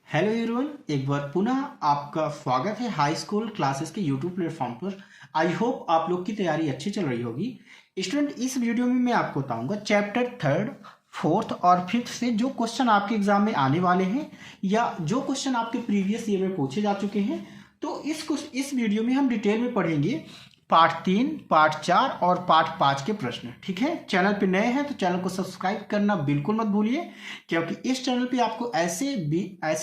Hello everyone, एक बार पुनः आपका स्वागत है हाई स्कूल क्लासेस के यूट्यूब प्लेटफॉर्म पर। आई होप आप लोग की तैयारी अच्छी चल रही होगी। स्टूडेंट, इस वीडियो में मैं आपको बताऊंगा चैप्टर 3, 4th और 5th से जो क्वेश्चन आपके एग्जाम में आने वाले हैं या जो क्वेश्चन आपके प्रीवियस ईयर में पूछे जा चुके हैं। तो इस वीडियो में हम डिटेल में पढ़ेंगे पार्ट 3, पार्ट 4 और पार्ट 5 के प्रश्न। ठीक है, चैनल पे नए हैं तो चैनल को सब्सक्राइब करना बिल्कुल मत भूलिए, क्योंकि इस चैनल पे आपको ऐसे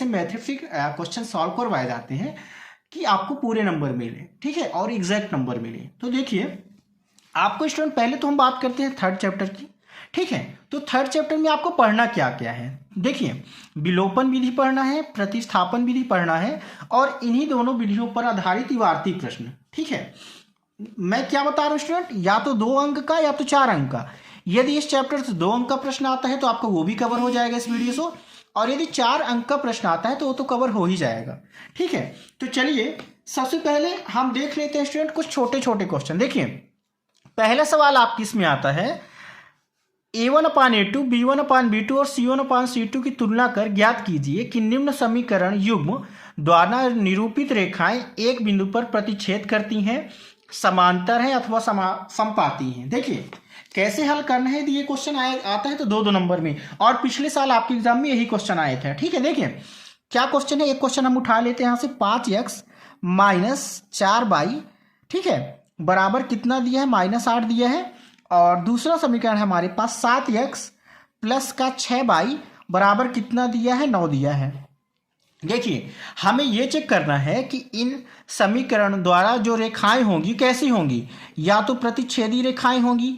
मैथमेटिक्स क्वेश्चन सॉल्व करवाए जाते हैं कि आपको पूरे नंबर मिले, ठीक है, और एग्जैक्ट नंबर मिले। तो देखिए, आपको स्टूडेंट पहले तो हम बात करते हैं 3rd चैप्टर की। ठीक है, तो 3rd चैप्टर में आपको पढ़ना क्या क्या है। देखिए, विलोपन विधि पढ़ना है, प्रतिस्थापन विधि पढ़ना है और इन्हीं दोनों विधियों पर आधारित इवार्ती प्रश्न। ठीक है, मैं क्या बता रहा हूँ स्टूडेंट, या तो 2 अंक का या तो 4 अंक का। यदि इस चैप्टर से 2 अंक का प्रश्न आता है तो आपका वो भी कवर हो जाएगा इस वीडियो से, और यदि 4 अंक का प्रश्न आता है तो वो तो कवर हो ही जाएगा। ठीक है, तो चलिए सबसे पहले हम देख लेते हैं स्टूडेंट कुछ छोटे छोटे क्वेश्चन। देखिए, पहला सवाल आपकी इसमें आता है a1/a2, b1/b2 और c1/c2 की तुलना कर ज्ञात कीजिए कि निम्न समीकरण युग्म द्वारा निरूपित रेखाएं एक बिंदु पर प्रतिच्छेद करती हैं, समांतर है अथवा समपाती हैं। देखिए कैसे हल करना है। यदि ये क्वेश्चन आता है तो 2 नंबर में, और पिछले साल आपके एग्जाम में यही क्वेश्चन आए थे। ठीक है, देखिए क्या क्वेश्चन है। एक क्वेश्चन हम उठा लेते हैं यहाँ से, 5x - 4y, ठीक है, बराबर कितना दिया है, -8 दिया है। और दूसरा समीकरण है हमारे पास 7x + 6y बराबर कितना दिया है, 9 दिया है। देखिए, हमें यह चेक करना है कि इन समीकरण द्वारा जो रेखाएं होंगी कैसी होंगी, या तो प्रतिच्छेदी रेखाएं होंगी।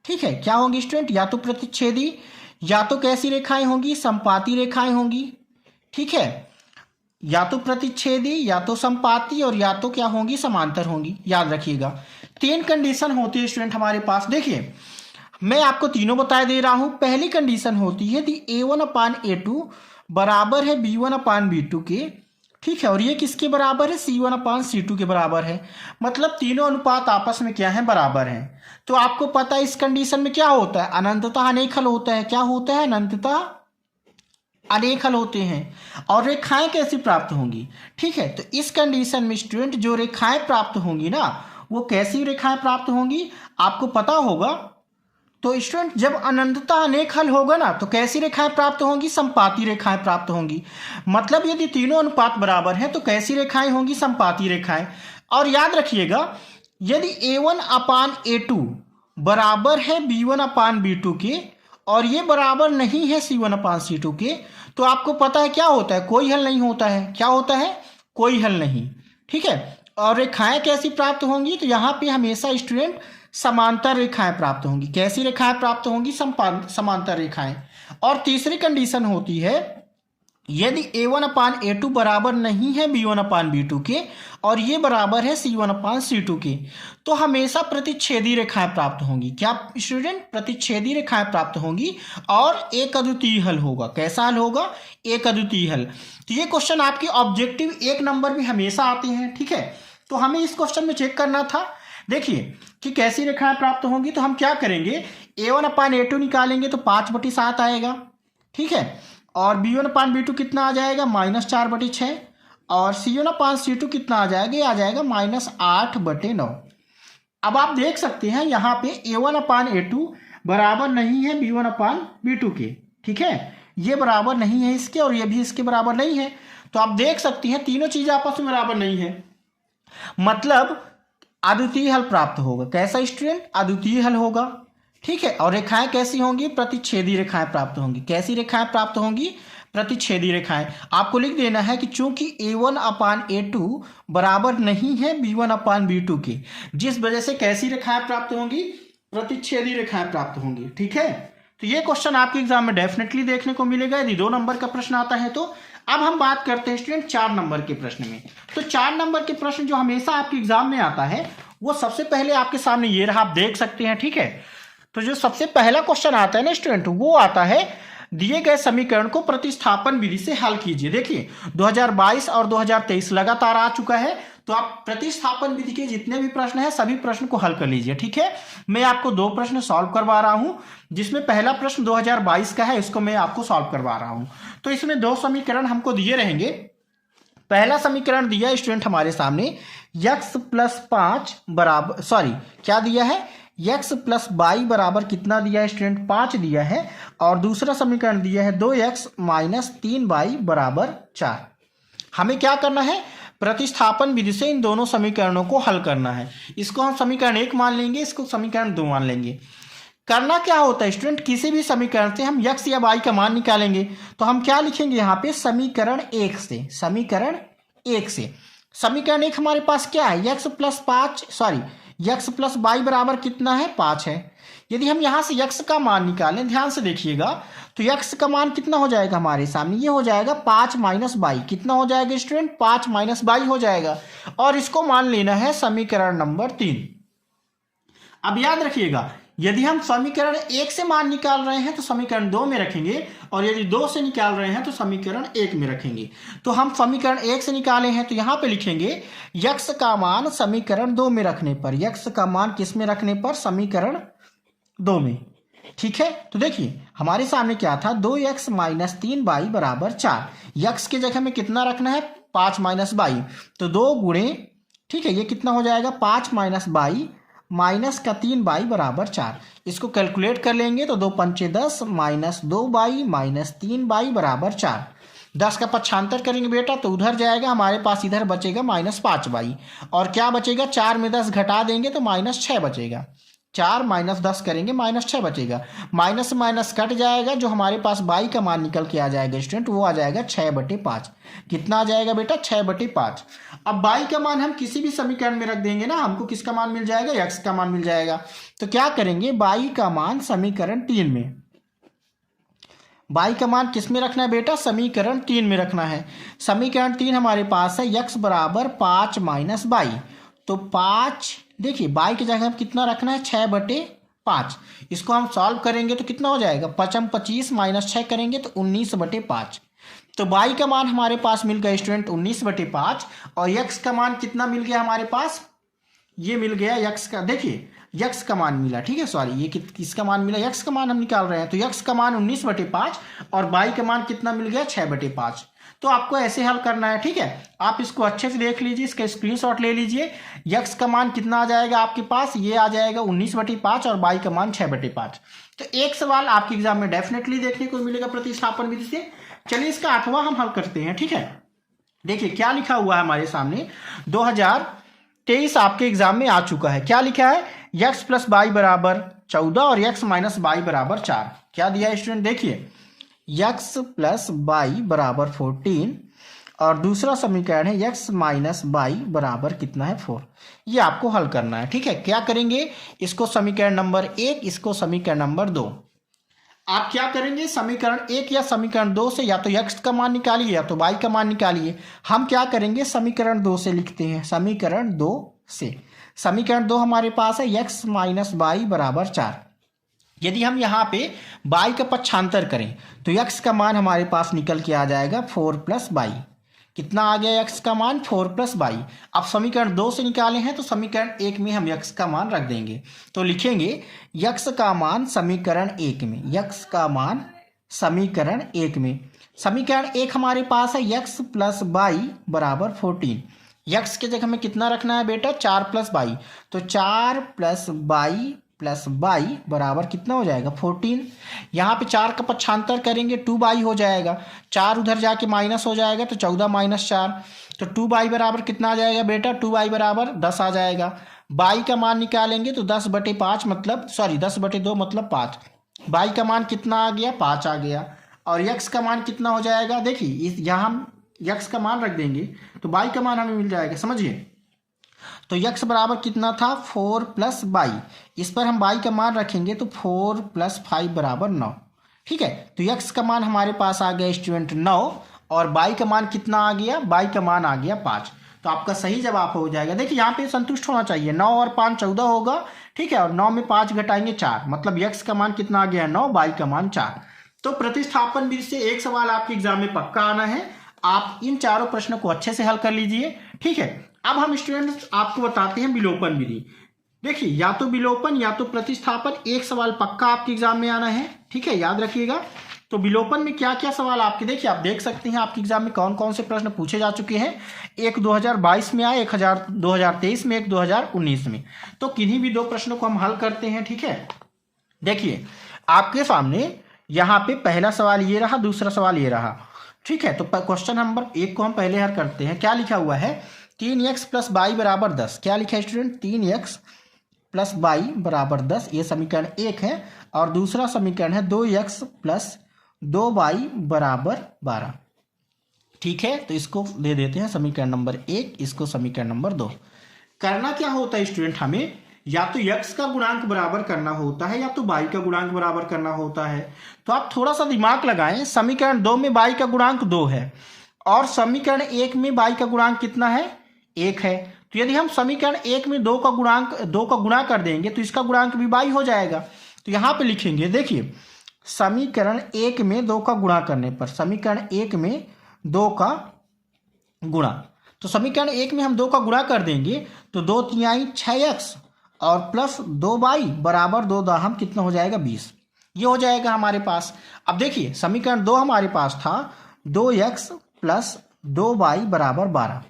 ठीक है, क्या होंगी स्टूडेंट, या तो प्रतिच्छेदी, या तो कैसी रेखाएं होंगी, समपाती रेखाएं होंगी। ठीक है, या तो प्रतिच्छेदी, या तो समपाती, और या तो क्या होंगी, समांतर होंगी। याद रखिएगा 3 कंडीशन होती है स्टूडेंट हमारे पास। देखिए, मैं आपको तीनों बता दे रहा हूं। पहली कंडीशन होती है यदि a1/a2 बराबर है b1/b2 के, ठीक है, और ये किसके बराबर है, c1/c2 के बराबर है। मतलब तीनों अनुपात आपस में क्या है, बराबर हैं। तो आपको पता है इस कंडीशन में क्या होता है, अनंततः अनेक हल होता है। क्या होता है, अनंततः अनेक हल होते हैं। और रेखाएं कैसी प्राप्त होंगी। ठीक है, तो इस कंडीशन में स्टूडेंट जो रेखाएं प्राप्त होंगी ना, वो कैसी रेखाएं प्राप्त होंगी आपको पता होगा। तो स्टूडेंट जब अनंतता अनेक हल होगा ना, तो कैसी रेखाएं प्राप्त होंगी, समपाती रेखाएं प्राप्त होंगी। मतलब यदि तीनों अनुपात बराबर हैं तो कैसी रेखाएं होंगी, समपाती रेखाएं। और याद रखिएगा, यदि a1/a2 बराबर है b1/b2 के और ये बराबर नहीं है c1/c2 के, तो आपको पता है क्या होता है, कोई हल नहीं होता है। क्या होता है, कोई हल नहीं। ठीक है, और रेखाएं कैसी प्राप्त होंगी, तो यहाँ पे हमेशा स्टूडेंट समांतर रेखाएं प्राप्त होंगी। कैसी रेखाएं प्राप्त होंगी, समांतर रेखाएं। और तीसरी कंडीशन होती है यदि a1/a2 बराबर नहीं है b1/b2 के और ये बराबर है c1/c2 के, तो हमेशा प्रतिच्छेदी रेखाएं प्राप्त होंगी। क्या स्टूडेंट, प्रतिच्छेदी रेखाएं प्राप्त होंगी और एक अद्वितीय हल होगा। कैसा हल होगा, एक अद्वितीय हल। तो ये क्वेश्चन आपके ऑब्जेक्टिव 1 नंबर में हमेशा आते हैं। ठीक है, तो हमें इस क्वेश्चन में चेक करना था। देखिए कि कैसी रेखाएं प्राप्त होंगी, तो हम क्या करेंगे, a1/a2 निकालेंगे तो 5/7 आएगा। ठीक है, और b1/b2 कितना आ जाएगा, -4/6, और c1/c2 कितना आ जाएगा, ये आ जाएगा -8/9। अब आप देख सकते हैं यहाँ पे a1/a2 बराबर नहीं है b1/b2 के। ठीक है, ये बराबर नहीं है इसके और ये भी इसके बराबर नहीं है। तो आप देख सकते हैं तीनों चीजें आपस में बराबर नहीं है, मतलब अद्वितीय हल प्राप्त होगा। कैसा स्टूडेंट, अद्वितीय हल होगा। ठीक है, और रेखाएं कैसी होंगी, प्रतिच्छेदी रेखाएं प्राप्त होंगी। कैसी रेखाएं प्राप्त होंगी, प्रतिच्छेदी रेखाएं। आपको लिख देना है कि चूंकि a1/a2 बराबर नहीं है b1/b2 के, जिस वजह से कैसी रेखाएं प्राप्त होंगी, प्रतिच्छेदी रेखाएं प्राप्त होंगी। ठीक है, तो ये क्वेश्चन आपके एग्जाम में डेफिनेटली देखने को मिलेगा यदि 2 नंबर का प्रश्न आता है तो। अब हम बात करते हैं स्टूडेंट 4 नंबर के प्रश्न में। तो 4 नंबर के प्रश्न जो हमेशा आपके एग्जाम में आता है, वो सबसे पहले आपके सामने ये रहा, आप देख सकते हैं। ठीक है, तो जो सबसे पहला क्वेश्चन आता है ना स्टूडेंट, वो आता है दिए गए समीकरण को प्रतिस्थापन विधि से हल कीजिए। देखिए 2022 और 2023 लगातार आ चुका है, तो आप प्रतिस्थापन विधि के जितने भी प्रश्न हैं सभी प्रश्न को हल कर लीजिए। ठीक है, मैं आपको 2 प्रश्न सॉल्व करवा रहा हूं, जिसमें पहला प्रश्न 2022 का है, इसको मैं आपको सॉल्व करवा रहा हूं। तो इसमें 2 समीकरण हमको दिए रहेंगे। पहला समीकरण दिया स्टूडेंट हमारे सामने x प्लस 5 बराबर, सॉरी क्या दिया है, x प्लस वाई बराबर कितना दिया है स्टूडेंट, 5 दिया है। और दूसरा समीकरण दिया है 2x माइनस 3y बराबर 4। हमें क्या करना है, प्रतिस्थापन विधि से इन दोनों समीकरणों को हल करना है। इसको हम समीकरण 1 मान लेंगे, इसको समीकरण 2 मान लेंगे। करना क्या होता है स्टूडेंट, किसी भी समीकरण से हम x या y का मान निकालेंगे तो हम क्या लिखेंगे यहाँ पे, समीकरण 1 से। समीकरण 1 से समीकरण 1 हमारे पास क्या है, x plus 5, sorry x plus y बराबर कितना है, 5 है। यदि हम यहाँ से x का मान निकालें, ध्यान से देखिएगा, तो x का मान कितना हो जाएगा हमारे सामने, ये हो जाएगा 5 माइनस वाई। कितना हो जाएगा स्टूडेंट, 5 माइनस वाई हो जाएगा। और इसको मान लेना है समीकरण नंबर 3। अब याद रखिएगा, यदि हम समीकरण 1 से मान निकाल रहे हैं तो समीकरण 2 में रखेंगे, और यदि 2 से निकाल रहे हैं तो समीकरण 1 में रखेंगे। तो हम समीकरण 1 से निकाले हैं तो यहाँ पे लिखेंगे x का मान समीकरण 2 में रखने पर, x का मान किस में रखने पर, समीकरण 2 में। ठीक है, तो देखिए हमारे सामने क्या था, 2x माइनस 3y बराबर 4। x की जगह में कितना रखना है, 5 माइनस वाई, तो 2 गुणे, ठीक है, ये कितना हो जाएगा, 5 माइनस वाई माइनस का 3y बराबर 4। इसको कैलकुलेट कर लेंगे तो 2 पंचे 10 माइनस 2y माइनस 3y बराबर 4। 10 का पक्षांतर करेंगे बेटा तो उधर जाएगा, हमारे पास इधर बचेगा माइनस 5y। और क्या बचेगा, 4 में 10 घटा देंगे तो माइनस 6 बचेगा। 4 माइनस 10 करेंगे माइनस 6 बचेगा। माइनस माइनस कट जाएगा, जो हमारे पास y का मान निकल के आ जाएगा स्टूडेंट, वो आ जाएगा 6/5। कितना आ जाएगा बेटा, 6/5। अब y का मान हम किसी भी समीकरण में रख देंगे ना, हमको किसका मान मिल जाएगा, x का मान मिल जाएगा। तो क्या करेंगे, y का मान समीकरण 3 में, y का मान किस में रखना है बेटा, समीकरण 3 में रखना है। समीकरण 3 हमारे पास है x बराबर 5 माइनस वाई। तो 5, देखिए y की जगह हम कितना रखना है, 6/5। इसको हम सॉल्व करेंगे तो कितना हो जाएगा, 5 25 माइनस 6 करेंगे तो 19/5। तो y का मान हमारे पास मिल गया स्टूडेंट 19/5। और x का मान कितना मिल गया हमारे पास, ये मिल गया x का, देखिए x का मान मिला, ठीक है, सॉरी ये किसका मान मिला, x का मान हम निकाल रहे हैं। तो x का मान 19/5 और y का मान कितना मिल गया, 6/5। तो आपको ऐसे हल करना है। ठीक है, आप इसको अच्छे से देख लीजिए, इसका स्क्रीनशॉट ले लीजिए। x का मान कितना आ जाएगा आपके पास, ये आ जाएगा 19/5 और y का मान 6/5। तो एक सवाल आपके एग्जाम में डेफिनेटली देखने को मिलेगा प्रतिस्थापन विधि से। चलिए इसका 8वां हम हल करते हैं। ठीक है, देखिए क्या लिखा हुआ है हमारे सामने, 2023 आपके एग्जाम में आ चुका है। क्या लिखा है, x प्लस वाई बराबर 14 और x माइनस वाई बराबर 4। क्या दिया है स्टूडेंट, देखिए x प्लस वाई बराबर 14 और दूसरा समीकरण है x माइनस वाई बराबर कितना है, 4। ये आपको हल करना है। ठीक है, क्या करेंगे, इसको समीकरण नंबर 1, इसको समीकरण नंबर 2। आप क्या करेंगे, समीकरण 1 या समीकरण 2 से या तो x का मान निकालिए या तो y का मान निकालिए। हम क्या करेंगे, समीकरण 2 से लिखते हैं, समीकरण 2 से। समीकरण 2 हमारे पास है x माइनस वाई बराबर 4। यदि हम यहाँ पे y का पक्षांतर करें तो x का मान हमारे पास निकल के आ जाएगा 4 प्लस वाई। कितना आ गया x का मान, 4 प्लस वाई। अब समीकरण 2 से निकाले हैं तो समीकरण 1 में हम x का मान रख देंगे। तो लिखेंगे x का मान समीकरण 1 में, x का मान समीकरण 1 में। समीकरण 1 हमारे पास है x प्लस वाई बराबर 14। x की जगह में कितना रखना है बेटा, 4 प्लस वाई। तो 4 प्लस वाई प्लस वाई बराबर कितना हो जाएगा, 14। यहाँ पे 4 का पक्षांतर करेंगे 2y हो जाएगा, 4 उधर जाके माइनस हो जाएगा तो 14 माइनस 4। तो 2y बराबर कितना आ जाएगा बेटा, 2y बराबर 10 आ जाएगा। y का मान निकालेंगे तो 10/5 मतलब, सॉरी 10/2 मतलब 5। y का मान कितना आ गया, 5 आ गया। और x का मान कितना हो जाएगा, देखिए यहाँ हम x का मान रख देंगे तो y का मान हमें मिल जाएगा, समझिए। तो x बराबर कितना था, 4 प्लस वाई। इस पर हम y का मान रखेंगे तो 4 प्लस 5 बराबर 9। ठीक है, तो x का मान हमारे पास आ गया स्टूडेंट 9 और y का मान कितना आ गया, y का मान आ गया 5। तो आपका सही जवाब हो जाएगा। देखिए यहाँ पे संतुष्ट होना चाहिए, 9 और 5 14 होगा। ठीक है, और 9 में 5 घटाएंगे 4, मतलब x का मान कितना आ गया 9, y का मान 4। तो प्रतिस्थापन विधि से एक सवाल आपके एग्जाम में पक्का आना है। आप इन चारों प्रश्नों को अच्छे से हल कर लीजिए। ठीक है, अब हम स्टूडेंट्स आपको बताते हैं विलोपन विधि। देखिए, या तो विलोपन या तो प्रतिस्थापन, एक सवाल पक्का आपके एग्जाम में आना है, ठीक है, याद रखिएगा। तो विलोपन में क्या क्या सवाल आपके, देखिए आप देख सकते हैं आपके एग्जाम में कौन कौन से प्रश्न पूछे जा चुके हैं। एक 2022 में आए, 2023 में, एक 2019 में। तो किन्हीं भी दो प्रश्नों को हम हल करते हैं, ठीक है। देखिए आपके सामने यहाँ पे पहला सवाल ये रहा, दूसरा सवाल ये रहा, ठीक है। तो क्वेश्चन नंबर 1 को हम पहले हल करते हैं। क्या लिखा हुआ है, 3x प्लस वाई बराबर 10। क्या लिखा है स्टूडेंट, 3x प्लस वाई बराबर 10, ये समीकरण 1 है। और दूसरा समीकरण है 2x प्लस 2y बराबर 12, ठीक है। तो इसको दे देते हैं समीकरण नंबर 1, इसको समीकरण नंबर 2। करना क्या होता है स्टूडेंट, हमें या तो x का गुणांक बराबर करना होता है या तो y का गुणांक बराबर करना होता है। तो आप थोड़ा सा दिमाग लगाएं, समीकरण 2 में y का गुणांक 2 है और समीकरण 1 में y का गुणांक कितना है, 1 है। तो यदि हम समीकरण 1 में 2 का गुणा कर देंगे तो इसका गुणांक भी y हो जाएगा। तो यहाँ पे लिखेंगे, देखिए समीकरण 1 में 2 का गुणा करने पर, समीकरण 1 में 2 का गुणा, तो समीकरण 1 में हम 2 का गुणा कर देंगे तो 2 तिहाई 6x और प्लस 2y बराबर 2 दाहम कितना हो जाएगा, 20। ये हो जाएगा हमारे पास। अब देखिए समीकरण 2 हमारे पास था 2x प्लस 2y बराबर 12,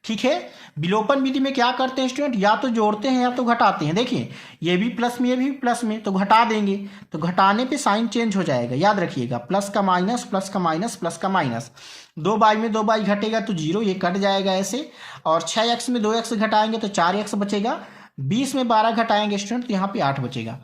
ठीक है। विलोपन विधि में क्या करते हैं स्टूडेंट, या तो जोड़ते हैं या तो घटाते हैं। देखिए ये भी प्लस में, ये भी प्लस में, तो घटा देंगे, तो घटाने पे साइन चेंज हो जाएगा, याद रखिएगा। प्लस का माइनस, प्लस का माइनस, प्लस का माइनस, 2y में 2y घटेगा तो 0, ये कट जाएगा ऐसे। और 6x में 2x घटाएंगे तो 4x बचेगा। 20 में 12 घटाएंगे स्टूडेंट तो यहाँ पे 8 बचेगा,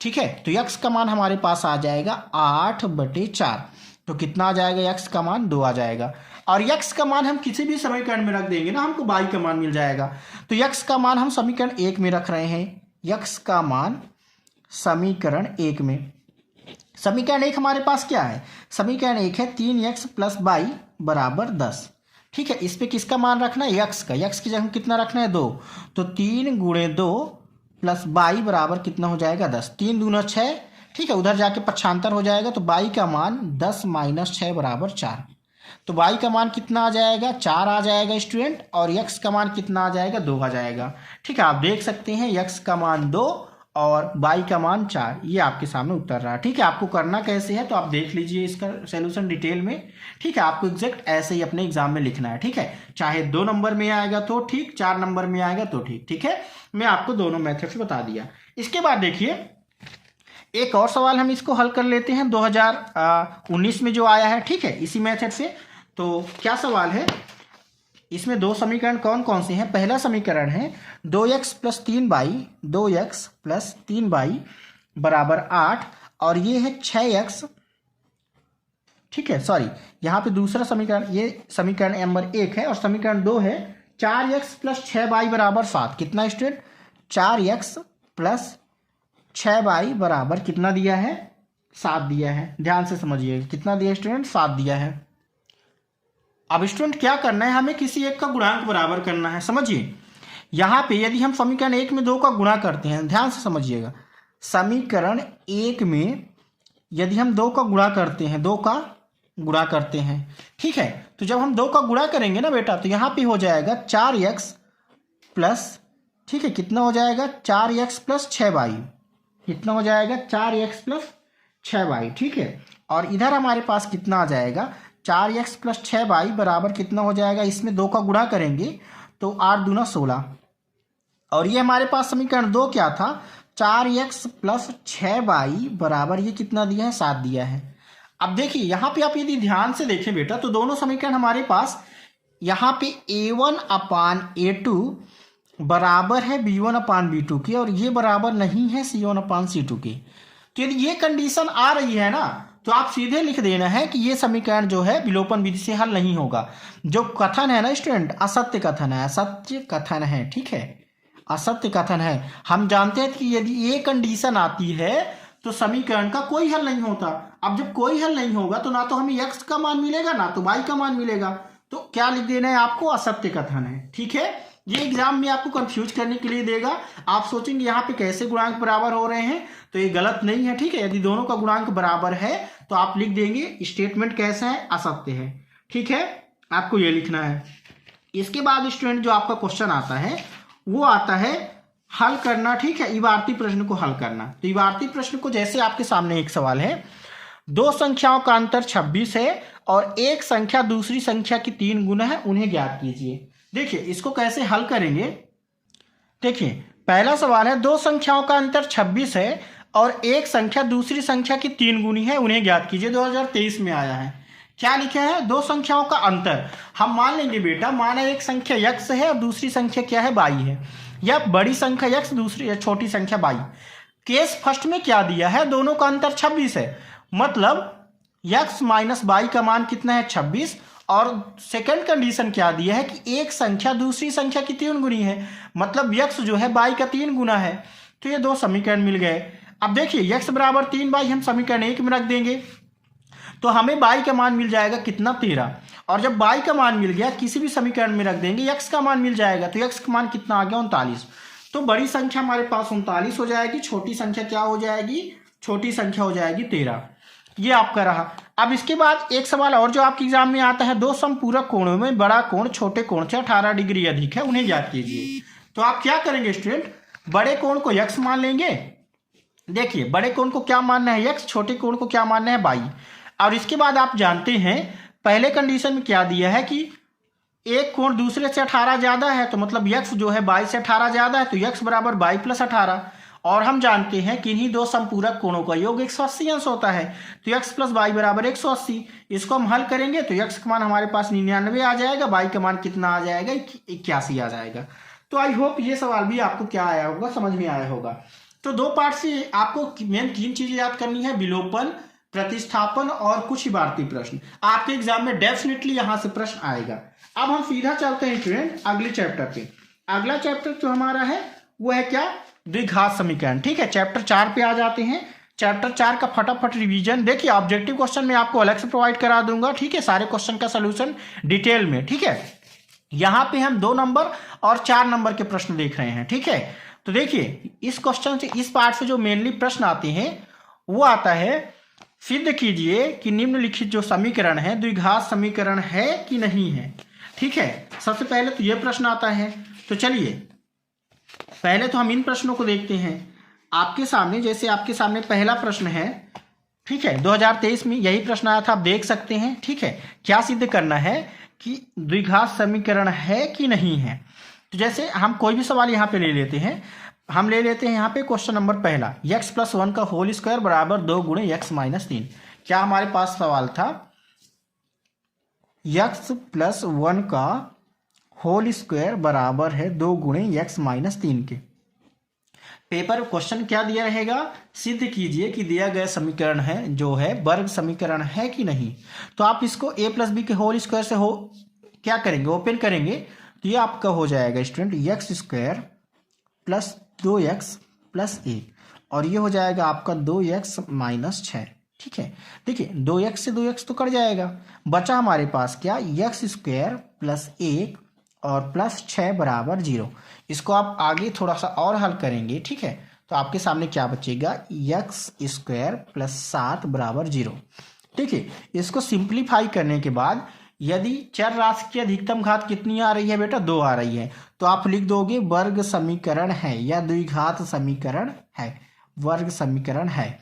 ठीक है। तो x का मान हमारे पास आ जाएगा 8/4, तो कितना आ जाएगा, x का मान 2 आ जाएगा। और x का मान हम किसी भी समीकरण में रख देंगे ना, हमको y का मान मिल जाएगा। तो x का मान हम समीकरण 1 में रख रहे हैं, x का मान समीकरण 1 में। समीकरण 1 हमारे पास क्या है, समीकरण 1 है 3x प्लस वाई बराबर 10, ठीक है। इस पे किसका मान रखना है, x का, x की जगह कितना रखना है, 2। तो 3 गुणे 2 प्लस वाई बराबर कितना हो जाएगा, 10। 3 दूना 6, ठीक है, उधर जाके पक्षांतर हो जाएगा तो y का मान 10 माइनस 6 बराबर 4। तो y का मान कितना आ जाएगा, 4 आ जाएगा स्टूडेंट। और x का मान कितना आ जाएगा, 2 आ जाएगा, ठीक है। आप देख सकते हैं x का मान 2 और y का मान 4, ये आपके सामने उतर रहा है, ठीक है। आपको करना कैसे है तो आप देख लीजिए इसका सॉल्यूशन डिटेल में, ठीक है। आपको एग्जैक्ट ऐसे ही अपने एग्जाम में लिखना है, ठीक है। चाहे 2 नंबर में आएगा तो ठीक, 4 नंबर में आएगा तो ठीक, ठीक है। मैं आपको दोनों मेथड्स बता दिया। इसके बाद देखिए एक और सवाल हम इसको हल कर लेते हैं, 2019 में जो आया है, ठीक है, इसी मेथड से। तो क्या सवाल है, इसमें 2 समीकरण कौन कौन से हैं। पहला समीकरण है 2x plus 3y, 2x plus 3y बराबर 8, और ये है 6x, ठीक है, सॉरी यहाँ पे दूसरा समीकरण, ये समीकरण नंबर 1 है। और समीकरण 2 है 4x प्लस 6y बराबर 7। कितना स्टूडेंट, 4x प्लस 6y बराबर कितना दिया है, 7 दिया है। ध्यान से समझिएगा, कितना दिया स्टूडेंट, 7 दिया है। अब स्टूडेंट क्या करना है, हमें किसी एक का गुणांक बराबर करना है। समझिए यहाँ पे यदि हम समीकरण 1 में 2 का गुणा करते हैं, ध्यान से समझिएगा, समीकरण 1 में यदि हम 2 का गुणा करते हैं, 2 का गुणा करते हैं, ठीक है। तो जब हम 2 का गुणा करेंगे ना बेटा, तो यहाँ पे हो जाएगा 4x प्लस, ठीक है, कितना हो जाएगा, 4x प्लस 6y, कितना हो जाएगा, 4x प्लस 6y, ठीक है। और इधर हमारे पास कितना आ जाएगा, 4x प्लस 6y बराबर कितना हो जाएगा, इसमें 2 का गुणा करेंगे तो 8 दूना 16। और ये हमारे पास समीकरण 2 क्या था, 4x प्लस 6y बराबर ये कितना दिया है, 7 दिया है। अब देखिए यहाँ पे आप यदि ध्यान से देखें बेटा, तो दोनों समीकरण हमारे पास यहाँ पे a1/a2 बराबर है b1/b2 की, और ये बराबर नहीं है c1/c2 की। तो यदि ये कंडीशन आ रही है ना, तो आप सीधे लिख देना है कि ये समीकरण जो है विलोपन विधि से हल नहीं होगा। जो कथन है ना स्टूडेंट, असत्य कथन है, असत्य कथन है, ठीक है, असत्य कथन है। हम जानते हैं कि यदि ये कंडीशन आती है तो समीकरण का कोई हल नहीं होता। अब जब कोई हल नहीं होगा तो ना तो हमें x का मान मिलेगा ना तो y का मान मिलेगा। तो क्या लिख देना है आपको, असत्य कथन है, ठीक है। ये एग्जाम में आपको कंफ्यूज करने के लिए देगा। आप सोचेंगे यहाँ पे कैसे गुणांक बराबर हो रहे हैं, तो ये गलत नहीं है, ठीक है। यदि दोनों का गुणांक बराबर है तो आप लिख देंगे स्टेटमेंट कैसा है, असत्य है, ठीक है। आपको ये लिखना है। इसके बाद स्टूडेंट जो आपका क्वेश्चन आता है वो आता है हल करना, ठीक है, इबारती प्रश्न को हल करना। तो इबारती प्रश्न को जैसे आपके सामने एक सवाल है, दो संख्याओं का अंतर 26 है और एक संख्या दूसरी संख्या की 3 गुना है, उन्हें ज्ञात कीजिए। देखिए इसको कैसे हल करेंगे। देखिए पहला सवाल है, दो संख्याओं का अंतर 26 है और एक संख्या दूसरी संख्या की 3 गुनी है, उन्हें ज्ञात कीजिए। 2023 में आया है। क्या लिखा है? दो संख्याओं का अंतर। हम मान लेंगे बेटा, माना एक संख्या x है और दूसरी संख्या क्या है, y है, या बड़ी संख्या x दूसरी या छोटी संख्या y। केस फर्स्ट में क्या दिया है, दोनों का अंतर 26 है, मतलब x माइनस y का मान कितना है, 26। और सेकंड कंडीशन क्या दिया है कि एक संख्या दूसरी संख्या की 3 गुनी है, मतलब x जो है y का 3 गुना है। तो ये दो समीकरण मिल गए। अब देखिए x बराबर 3y हम समीकरण 1 में रख देंगे तो हमें y का मान मिल जाएगा कितना, 13। और जब y का मान मिल गया किसी भी समीकरण में रख देंगे, x का मान मिल जाएगा, तो x का मान कितना आ गया, 39। तो बड़ी संख्या हमारे पास 39 हो जाएगी, छोटी संख्या क्या हो जाएगी, छोटी संख्या हो जाएगी 13। ये आपका रहा। अब इसके बाद एक सवाल और जो आपके एग्जाम में आता है, दो समपूरक कोणों में बड़ा कोण छोटे कोण से 18 डिग्री अधिक है, उन्हें ज्ञात कीजिए। तो आप क्या करेंगे स्टूडेंट, बड़े कोण को x मान लेंगे। देखिए बड़े कोण को क्या मानना है, x, छोटे कोण को क्या मानना है, y। और इसके बाद आप जानते हैं पहले कंडीशन में क्या दिया है कि एक कोण दूसरे से 18 ज्यादा है, तो मतलब x जो है y से 18 ज्यादा है, तो x बराबर y प्लस 18। और हम जानते हैं कि इन्हीं दो समपूरक कोणों का योग 180 अंश होता है, तो x प्लस y बराबर 180। इसको हम हल करेंगे तो x का मान हमारे पास 99 आ जाएगा, y का मान कितना आ जाएगा, 81 आ जाएगा। तो आई होप ये सवाल भी आपको क्या आया होगा, समझ में आया होगा। तो दो पार्ट से आपको मेन 3 चीजें याद करनी है, विलोपन, प्रतिस्थापन और कुछ इबारती प्रश्न। आपके एग्जाम में डेफिनेटली यहां से प्रश्न आएगा। अब हम सीधा चलते हैं स्टूडेंट अगले चैप्टर पे। अगला चैप्टर जो हमारा है वो है क्या, द्विघात समीकरण। ठीक है, चैप्टर 4 पे आ जाते हैं। चैप्टर 4 का फटाफट रिवीजन। देखिए ऑब्जेक्टिव क्वेश्चन मैं आपको अलग से प्रोवाइड करा दूंगा, ठीक है, सारे क्वेश्चन का सोल्यूशन डिटेल में। ठीक है, यहां पे हम 2 नंबर और 4 नंबर के प्रश्न देख रहे हैं। ठीक है, तो देखिए इस क्वेश्चन से, इस पार्ट से जो मेनली प्रश्न आते हैं वो आता है, सिद्ध कीजिए कि निम्नलिखित जो समीकरण है द्विघात समीकरण है कि नहीं है। ठीक है, सबसे पहले तो यह प्रश्न आता है। तो चलिए पहले तो हम इन प्रश्नों को देखते हैं आपके सामने। जैसे आपके सामने पहला प्रश्न है, ठीक है, 2023 में यही प्रश्न आया था, आप देख सकते हैं। ठीक है, क्या सिद्ध करना है कि द्विघात समीकरण है कि नहीं है। तो जैसे हम कोई भी सवाल यहाँ पे ले लेते हैं, हम ले लेते हैं यहाँ पे क्वेश्चन नंबर पहला, x प्लस 1 का होल स्क्वायर बराबर 2 गुणे x माइनस 3। क्या हमारे पास सवाल था, x प्लस 1 का होल स्क्वायर बराबर है 2 गुणे x माइनस 3 के। पेपर क्वेश्चन क्या दिया रहेगा, सिद्ध कीजिए कि दिया गया समीकरण है जो है वर्ग समीकरण है कि नहीं। तो आप इसको a प्लस बी के होल स्क्वायर से हो क्या करेंगे, ओपन करेंगे, तो ये आपका हो जाएगा student x square plus 2x plus 1, और ये हो जाएगा आपका 2x माइनस 6। ठीक है, देखिए 2x से 2x तो कट जाएगा, बचा हमारे पास क्या, x स्क्वायर प्लस 1 और प्लस 6 बराबर 0। इसको आप आगे थोड़ा सा और हल करेंगे, ठीक है, तो आपके सामने क्या बचेगा, x स्क्वायर प्लस 7 बराबर 0। ठीक है, इसको सिंप्लीफाई करने के बाद यदि चर राशि की अधिकतम घात कितनी आ रही है बेटा, 2 आ रही है, तो आप लिख दोगे वर्ग समीकरण है या द्विघात समीकरण है, वर्ग समीकरण है।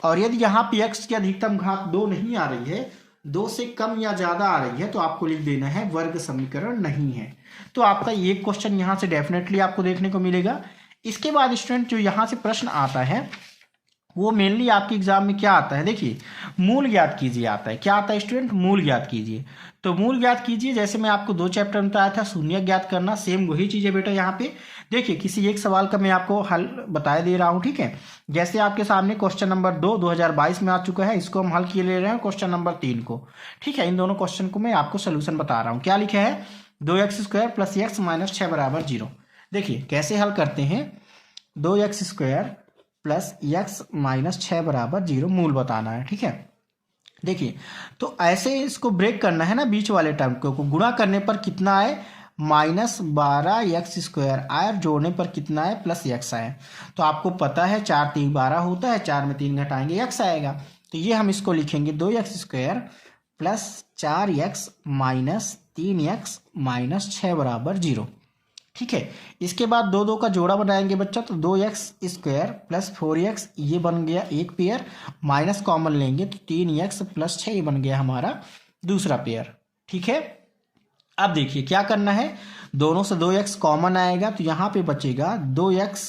और यदि यहाँ पे x की अधिकतम घात 2 नहीं आ रही है, 2 से कम या ज्यादा आ रही है, तो आपको लिख देना है वर्ग समीकरण नहीं है। तो आपका ये क्वेश्चन यहाँ से डेफिनेटली आपको देखने को मिलेगा। इसके बाद स्टूडेंट जो यहाँ से प्रश्न आता है वो मेनली आपके एग्जाम में क्या आता है, देखिए मूल ज्ञात कीजिए आता है। क्या आता है स्टूडेंट, मूल ज्ञात कीजिए। तो मूल ज्ञात कीजिए, जैसे मैं आपको 2 चैप्टर में बताया था शून्य ज्ञात करना, सेम वही चीज है बेटा। यहाँ पे देखिए किसी एक सवाल का मैं आपको हल बताया दे रहा हूँ। ठीक है, जैसे आपके सामने क्वेश्चन नंबर 2 2022 में आ चुका है, इसको हम हल किए ले रहे हैं क्वेश्चन नंबर 3 को। ठीक है, इन दोनों क्वेश्चन को मैं आपको सोल्यूशन बता रहा हूँ। क्या लिखा है, 2x square plus x minus 6 बराबर 0। देखिए कैसे हल करते हैं, 2x square plus x minus 6 बराबर 0 मूल बताना है। ठीक है, देखिए तो ऐसे इसको ब्रेक करना है ना, बीच वाले टर्म को गुणा करने पर कितना आए, माइनस 12x स्क्वायर आए, और जोड़ने पर कितना है, प्लस x आए। तो आपको पता है 4 3 12 होता है, 4 में 3 घटाएंगे x आएगा। तो ये हम इसको लिखेंगे 2x square plus 4x minus 3x minus 6 बराबर 0। ठीक है, इसके बाद दो दो का जोड़ा बनाएंगे बच्चा, तो 2x स्क्वायर प्लस 4x ये बन गया एक पेयर, माइनस कॉमन लेंगे तो 3x प्लस 6 ये बन गया हमारा दूसरा पेयर। ठीक है, अब देखिए क्या करना है, दोनों से 2x कॉमन आएगा तो यहाँ पे बचेगा 2x।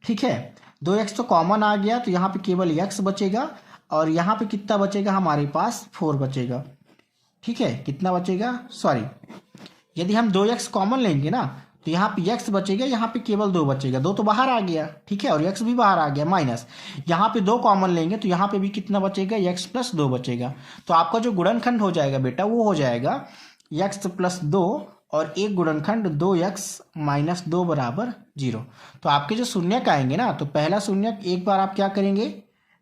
ठीक है, 2x तो कॉमन आ गया तो यहाँ पे केवल x बचेगा, और यहाँ पे कितना बचेगा हमारे पास 4 बचेगा। ठीक है, कितना बचेगा, सॉरी, यदि हम 2x कॉमन लेंगे ना तो यहाँ पे x बचेगा, यहाँ पे केवल 2 बचेगा, 2 तो बाहर आ गया। ठीक है, और x भी बाहर आ गया माइनस, यहाँ पे 2 कॉमन लेंगे तो यहाँ पे भी कितना बचेगा, x प्लस 2 बचेगा। तो आपका जो गुणनखंड हो जाएगा बेटा वो हो जाएगा x प्लस 2 और एक गुणनखंड 2x माइनस 2 बराबर 0। तो आपके जो शून्यक आएंगे ना, तो पहला शून्यक एक बार आप क्या करेंगे,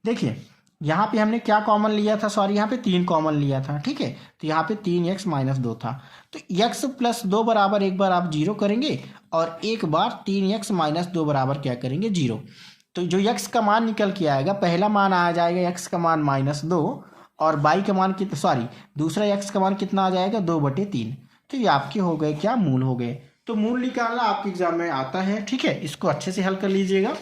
देखिए यहाँ पे हमने क्या कॉमन लिया था, सॉरी यहाँ पे 3 कॉमन लिया था। ठीक है, तो यहाँ पे 3x माइनस 2 था, तो x प्लस 2 बराबर एक बार आप 0 करेंगे और एक बार 3x माइनस 2 बराबर क्या करेंगे 0। तो जो x का मान निकल के आएगा, पहला मान आ जाएगा x का मान -2 और y का मान कितना, सॉरी दूसरा x का मान कितना आ जाएगा 2/3। तो ये आपके हो गए क्या, मूल हो गए। तो मूल निकालना आपके एग्जाम में आता है। ठीक है, इसको अच्छे से हल कर लीजिएगा।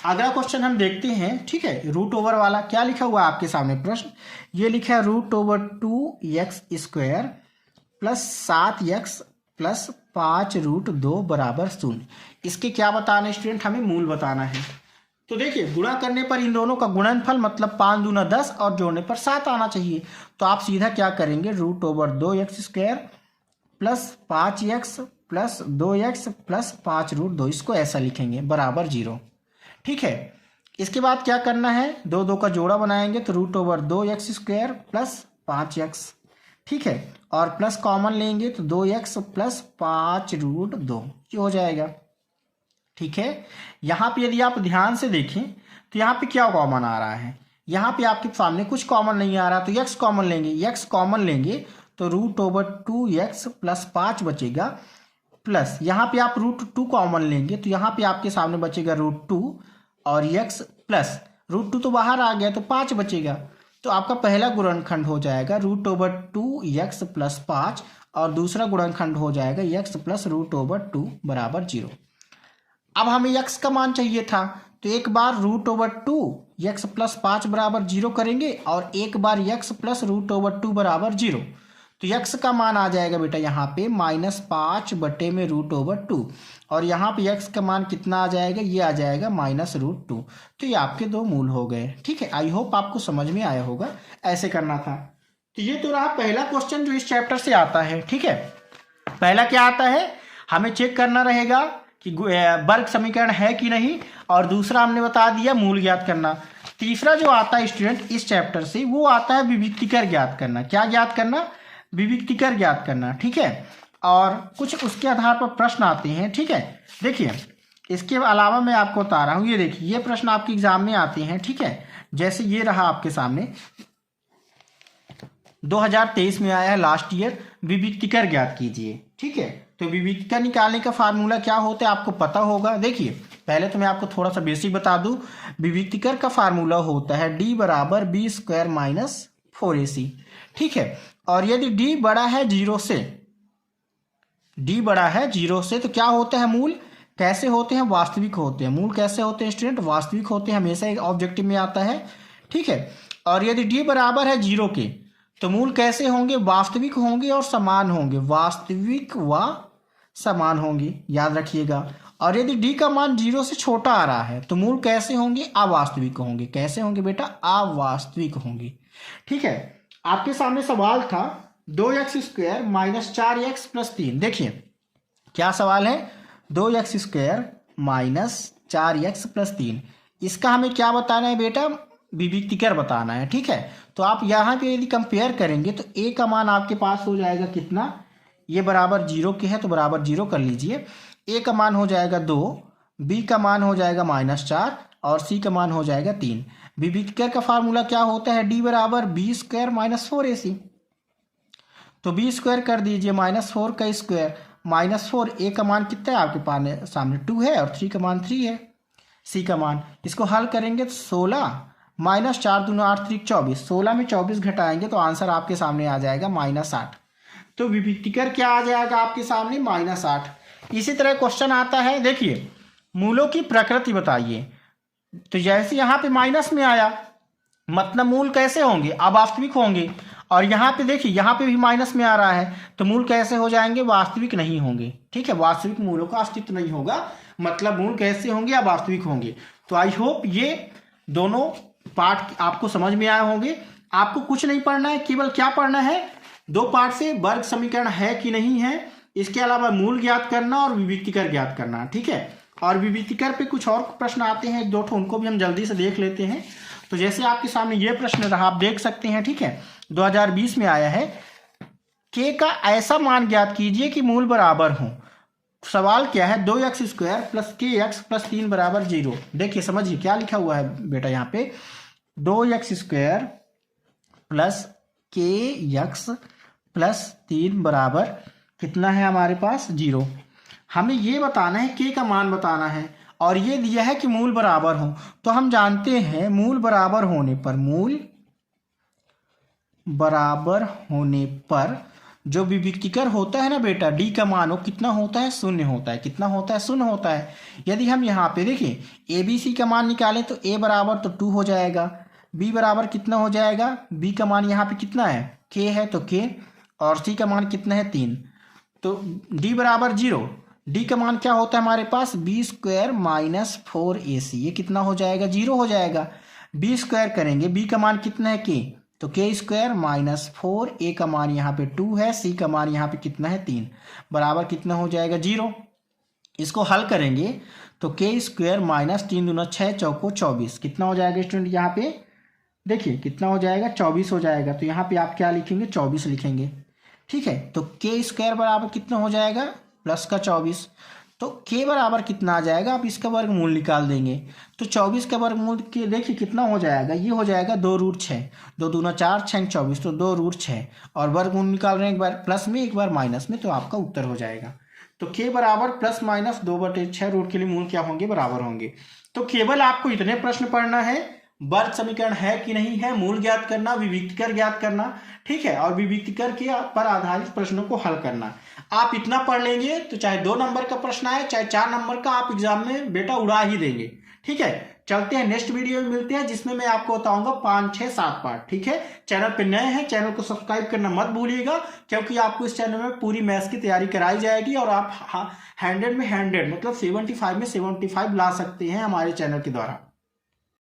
अगला क्वेश्चन हम देखते हैं। ठीक है, रूट ओवर वाला क्या लिखा हुआ है आपके सामने प्रश्न, ये लिखा है √2x square plus 7x plus 5√2 बराबर 0। इसके क्या बताना है स्टूडेंट, हमें मूल बताना है। तो देखिए गुणा करने पर इन दोनों का गुणनफल मतलब 5 दूना 10 और जोड़ने पर 7 आना चाहिए। तो आप सीधा क्या करेंगे, √2x square plus 5x plus 2x plus 5√2, इसको ऐसा लिखेंगे बराबर 0। ठीक है, इसके बाद क्या करना है, दो दो का जोड़ा बनाएंगे तो √2x स्क्वायर प्लस 5x। ठीक है, और प्लस कॉमन लेंगे तो 2x प्लस 5√2 ये हो जाएगा। ठीक है, यहाँ पे यदि आप ध्यान से देखें तो यहाँ पे क्या कॉमन आ रहा है, यहाँ पे आपके सामने कुछ कॉमन नहीं आ रहा, तो x कॉमन लेंगे, x कॉमन लेंगे तो √2x प्लस 5 बचेगा, प्लस यहाँ पे आप √2 कॉमन लेंगे तो यहाँ पे आपके सामने बचेगा √2 और x प्लस √2 तो बाहर आ गया तो 5 बचेगा। तो आपका पहला गुणनखंड हो जाएगा √2x प्लस 5 और दूसरा गुणनखंड हो जाएगा x प्लस √2 बराबर 0। अब हमें x का मान चाहिए था, तो एक बार √2x प्लस 5 बराबर 0 करेंगे और एक बार x प्लस √2 बराबर 0। तो x का मान आ जाएगा बेटा यहाँ पे -5 बटे में √2 और यहाँ पे x का मान कितना आ जाएगा, ये आ जाएगा -√2। तो ये आपके दो मूल हो गए। ठीक है, आई होप आपको समझ में आया होगा, ऐसे करना था। तो ये तो रहा पहला क्वेश्चन जो इस चैप्टर से आता है। ठीक है, पहला क्या आता है, हमें चेक करना रहेगा कि वर्ग समीकरण है कि नहीं, और दूसरा हमने बता दिया मूल ज्ञात करना। तीसरा जो आता है स्टूडेंट इस चैप्टर से वो आता है विविक्तिकर ज्ञात करना। क्या ज्ञात करना, विविक्तिकर ज्ञात करना। ठीक है, और कुछ उसके आधार पर प्रश्न आते हैं। ठीक है, देखिए इसके अलावा मैं आपको बता रहा हूँ, ये देखिए ये प्रश्न आपके एग्जाम में आते हैं। ठीक है, जैसे ये रहा आपके सामने 2023 में आया है लास्ट ईयर, विविक्तिकर ज्ञात कीजिए। ठीक है, तो विविक्तिकर निकालने का फार्मूला क्या होता है आपको पता होगा। देखिए पहले तो मैं आपको थोड़ा सा बेसिक बता दूं, विविक्तिकर का फार्मूला होता है d बराबर b² - 4ac। ठीक है, और यदि d बड़ा है 0 से, d बड़ा है 0 से, तो क्या होते हैं मूल, कैसे होते हैं, वास्तविक होते हैं। मूल कैसे होते हैं स्टूडेंट, वास्तविक होते हैं, हमेशा एक ऑब्जेक्टिव में आता है। ठीक है, और यदि d बराबर है 0 के तो मूल कैसे होंगे, वास्तविक होंगे और समान होंगे, वास्तविक व समान होंगे, याद रखिएगा। और यदि d का मान 0 से छोटा आ रहा है तो मूल कैसे होंगे, अवास्तविक होंगे। कैसे होंगे बेटा, अवास्तविक होंगे। ठीक है, आपके सामने सवाल था 2x square minus 4x plus 3। देखिए क्या सवाल है, 2x square minus 4x plus 3, इसका हमें क्या बताना है बेटा, विविक्तिकर बताना है। ठीक है, तो आप यहाँ पे यदि कंपेयर करेंगे तो a का मान आपके पास हो जाएगा कितना, ये बराबर 0 के है तो बराबर 0 कर लीजिए। a का मान हो जाएगा 2, b का मान हो जाएगा -4 और c का मान हो जाएगा 3। विविक्तिकर का फार्मूला क्या होता है, d बराबर b² - 4ac। तो b² कर दीजिए -4 का स्क्वायर -4, a का मान कितना है आपके पास सामने 2 है और 3 का मान 3 है, c का मान, इसको हल करेंगे तो 16 -4 दूना 8 3 24, 16 में 24 घटाएंगे तो आंसर आपके सामने आ जाएगा -8। तो विभक्तिकर क्या आ जाएगा आपके सामने -8। इसी तरह क्वेश्चन आता है, देखिए मूलों की प्रकृति बताइए। तो जैसे यहाँ पे माइनस में आया मतलब मूल कैसे होंगे, अवास्तविक होंगे। और यहाँ पे देखिए यहाँ पे भी माइनस में आ रहा है तो मूल कैसे हो जाएंगे, वास्तविक नहीं होंगे। ठीक है, वास्तविक मूलों का अस्तित्व नहीं होगा, मतलब मूल कैसे होंगे, अवास्तविक होंगे। तो आई होप ये दोनों पार्ट आपको समझ में आए होंगे। आपको कुछ नहीं पढ़ना है, केवल क्या पढ़ना है, 2 पार्ट से वर्ग समीकरण है कि नहीं है, इसके अलावा मूल ज्ञात करना और विभक्तिकर ज्ञात करना। ठीक है, और विभक्तिकर पे कुछ और प्रश्न आते हैं 1 2 ठो, उनको भी हम जल्दी से देख लेते हैं। तो जैसे आपके सामने ये प्रश्न रहा, आप देख सकते हैं। ठीक है, 2020 में आया है, के का ऐसा मान ज्ञात कीजिए कि मूल बराबर हो। सवाल क्या है, 2x² + kx + 3 = 0। देखिए समझिए क्या लिखा हुआ है बेटा, यहाँ पे 2x² + kx + 3 बराबर कितना है हमारे पास, 0। हमें ये बताना है, के का मान बताना है, और ये दिया है कि मूल बराबर हो। तो हम जानते हैं मूल बराबर होने पर जो विभक्तिकर होता है ना बेटा, डी का मान वो कितना होता है, 0 होता है। कितना होता है, 0 होता है। यदि हम यहाँ पे देखिए ए बी सी का मान निकालें तो ए बराबर तो 2 हो जाएगा, बी बराबर कितना हो जाएगा, बी का मान यहाँ पे कितना है, के है तो के, और सी का मान कितना है, 3। तो डी बराबर 0, डी का मान क्या होता है हमारे पास, b² - 4ac, ये कितना हो जाएगा, 0 हो जाएगा। b² करेंगे, b का मान कितना है, k, तो k² - 4, a का मान यहाँ पे 2 है, c का मान यहाँ पे कितना है, 3, बराबर कितना हो जाएगा, 0। इसको हल करेंगे तो k² - 3 दूना 6 चौको 24, कितना हो जाएगा स्टूडेंट, यहाँ पे देखिए कितना हो जाएगा, 24 हो जाएगा। तो यहाँ पे आप क्या लिखेंगे, 24 लिखेंगे। ठीक है, तो k² बराबर कितना हो जाएगा, प्लस का 24। तो k बराबर कितना आ जाएगा, आप इसका वर्गमूल निकाल देंगे। तो 24 का वर्गमूल के देखिए कितना हो जाएगा, ये हो जाएगा 2√6, 2 दूना 4 6 24, तो 2√6, और वर्गमूल निकाल रहे हैं, एक बार प्लस में एक बार माइनस में, तो आपका उत्तर हो जाएगा। तो k बराबर +- 2/6 रूट के लिए मूल क्या होंगे, बराबर होंगे। तो केवल आपको इतने प्रश्न पढ़ना है, वर्ग समीकरण है कि नहीं है, मूल ज्ञात करना, विभक्तिकर ज्ञात करना। ठीक है, और विभक्तिकर के पर आधारित प्रश्नों को हल करना। आप इतना पढ़ लेंगे तो चाहे 2 नंबर का प्रश्न आए चाहे 4 नंबर का, आप एग्जाम में बेटा उड़ा ही देंगे। ठीक है, चलते हैं नेक्स्ट वीडियो में मिलते हैं, जिसमें मैं आपको बताऊंगा 5 6 7 पार्ट। ठीक है, चैनल पे नए हैं, चैनल को सब्सक्राइब करना मत भूलिएगा, क्योंकि आपको इस चैनल में पूरी मैथ्स की तैयारी कराई जाएगी, और आप 100 में 100 मतलब 75 में 75 ला सकते हैं हमारे चैनल के द्वारा।